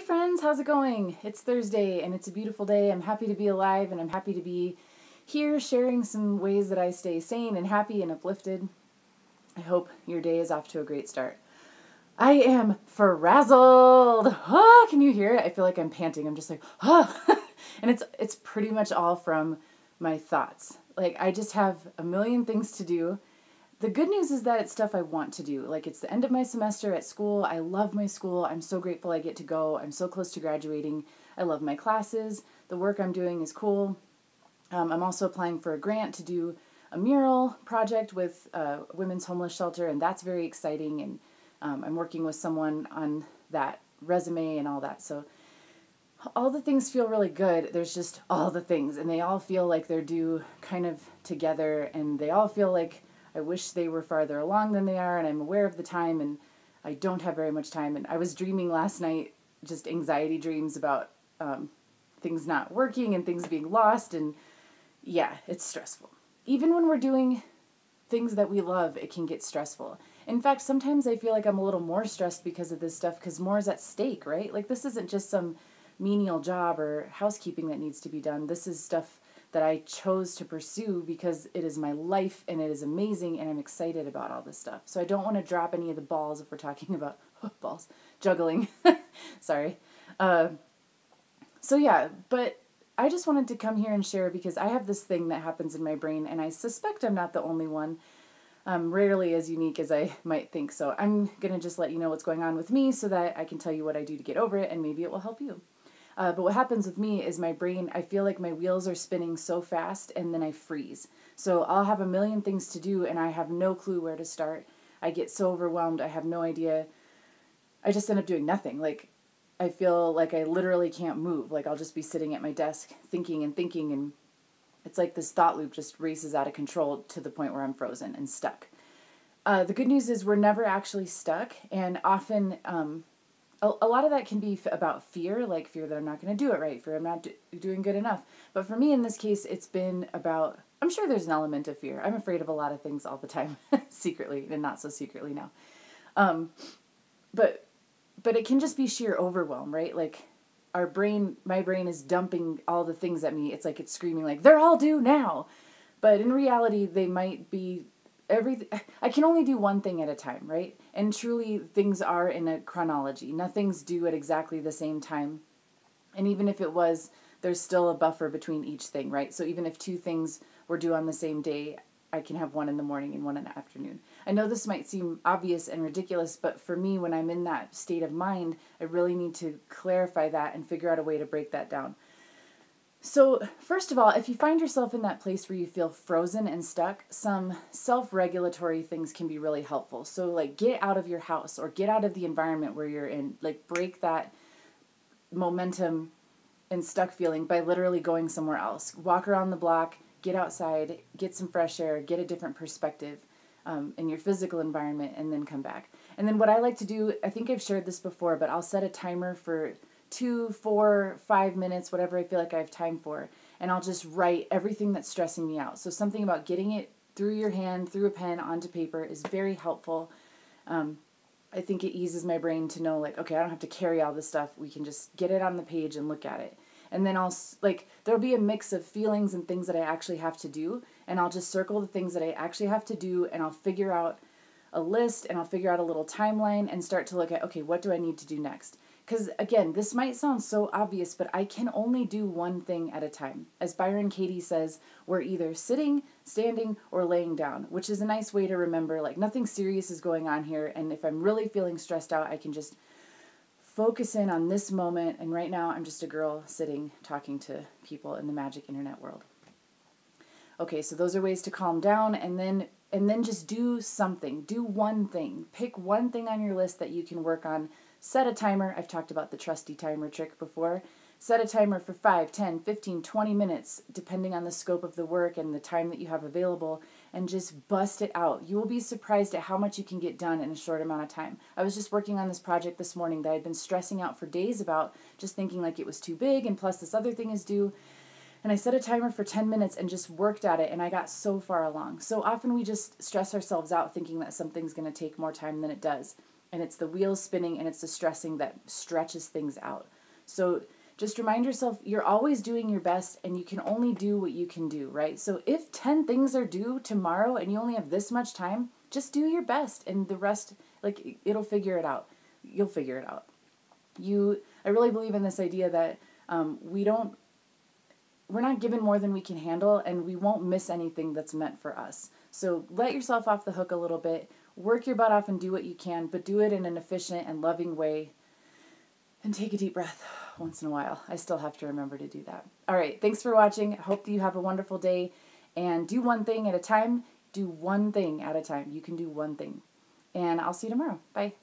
friends, how's it going? It's Thursday and it's a beautiful day. I'm happy to be alive and I'm happy to be here sharing some ways that I stay sane and happy and uplifted. I hope your day is off to a great start. I am frazzled. Ah, can you hear it? I feel like I'm panting. I'm just like, ah. And it's pretty much all from my thoughts. Like, I just have a million things to do. The good news is that it's stuff I want to do. Like, it's the end of my semester at school. I love my school. I'm so grateful I get to go. I'm so close to graduating. I love my classes. The work I'm doing is cool. I'm also applying for a grant to do a mural project with a women's homeless shelter, and that's very exciting. And I'm working with someone on that resume and all that. So all the things feel really good. There's just all the things, and they all feel like they're due kind of together, and they all feel like I wish they were farther along than they are, and I'm aware of the time, and I don't have very much time. And I was dreaming last night, just anxiety dreams about things not working and things being lost, and yeah, it's stressful. Even when we're doing things that we love, it can get stressful. In fact, sometimes I feel like I'm a little more stressed because of this stuff, because more is at stake, right? Like, this isn't just some menial job or housekeeping that needs to be done. This is stuff that I chose to pursue because it is my life and it is amazing and I'm excited about all this stuff. So I don't want to drop any of the balls if we're talking about balls, juggling. Sorry. So yeah, but I just wanted to come here and share because I have this thing that happens in my brain and I suspect I'm not the only one. Rarely as unique as I might think. So I'm going to just let you know what's going on with me so that I can tell you what I do to get over it and maybe it will help you. But what happens with me is my brain, I feel like my wheels are spinning so fast and then I freeze. So I'll have a million things to do and I have no clue where to start. I get so overwhelmed, I have no idea. I just end up doing nothing. Like, I feel like I literally can't move. Like, I'll just be sitting at my desk thinking and it's like this thought loop just races out of control to the point where I'm frozen and stuck. The good news is we're never actually stuck, and often a lot of that can be about fear, like fear that I'm not going to do it right, fear I'm not doing good enough. But for me in this case, it's been about, I'm sure there's an element of fear. I'm afraid of a lot of things all the time, secretly, and not so secretly now. But it can just be sheer overwhelm, right? Like, my brain is dumping all the things at me. It's like it's screaming like, they're all due now. But in reality, they might be I can only do one thing at a time, right? And truly, things are in a chronology. Nothing's due at exactly the same time. And even if it was, there's still a buffer between each thing, right? So even if two things were due on the same day, I can have one in the morning and one in the afternoon. I know this might seem obvious and ridiculous, but for me, when I'm in that state of mind, I really need to clarify that and figure out a way to break that down. So first of all, if you find yourself in that place where you feel frozen and stuck, some self-regulatory things can be really helpful. So like, get out of your house or get out of the environment where you're in. Like, break that momentum and stuck feeling by literally going somewhere else. Walk around the block, get outside, get some fresh air, get a different perspective in your physical environment, and then come back. And then what I like to do, I think I've shared this before, but I'll set a timer for 2, 4, 5 minutes, whatever I feel like I have time for, and I'll just write everything that's stressing me out. So something about getting it through your hand, through a pen, onto paper is very helpful. I think it eases my brain to know, like, okay, I don't have to carry all this stuff. We can just get it on the page and look at it. And then there'll be a mix of feelings and things that I actually have to do, and I'll just circle the things that I actually have to do, and I'll figure out a list, and I'll figure out a little timeline and start to look at, okay, what do I need to do next? Because, again, this might sound so obvious, but I can only do one thing at a time. As Byron Katie says, we're either sitting, standing, or laying down, which is a nice way to remember, like, nothing serious is going on here, and if I'm really feeling stressed out, I can just focus in on this moment, and right now I'm just a girl sitting talking to people in the magic internet world. Okay, so those are ways to calm down, and then just do something. Do one thing. Pick one thing on your list that you can work on. Set a timer. I've talked about the trusty timer trick before. Set a timer for 5, 10, 15, 20 minutes, depending on the scope of the work and the time that you have available, and just bust it out. You will be surprised at how much you can get done in a short amount of time. I was just working on this project this morning that I'd been stressing out for days about, just thinking like it was too big, and plus this other thing is due. And I set a timer for 10 minutes and just worked at it, and I got so far along. So often we just stress ourselves out thinking that something's going to take more time than it does. And it's the wheels spinning and it's the stressing that stretches things out. So just remind yourself you're always doing your best and you can only do what you can do, right? So if 10 things are due tomorrow and you only have this much time, just do your best and the rest, like, it'll figure it out. You'll figure it out. I really believe in this idea that we're not given more than we can handle, and we won't miss anything that's meant for us. So let yourself off the hook a little bit, work your butt off and do what you can, but do it in an efficient and loving way. And take a deep breath once in a while. I still have to remember to do that. All right, thanks for watching. I hope that you have a wonderful day, and do one thing at a time. Do one thing at a time. You can do one thing. And I'll see you tomorrow. Bye.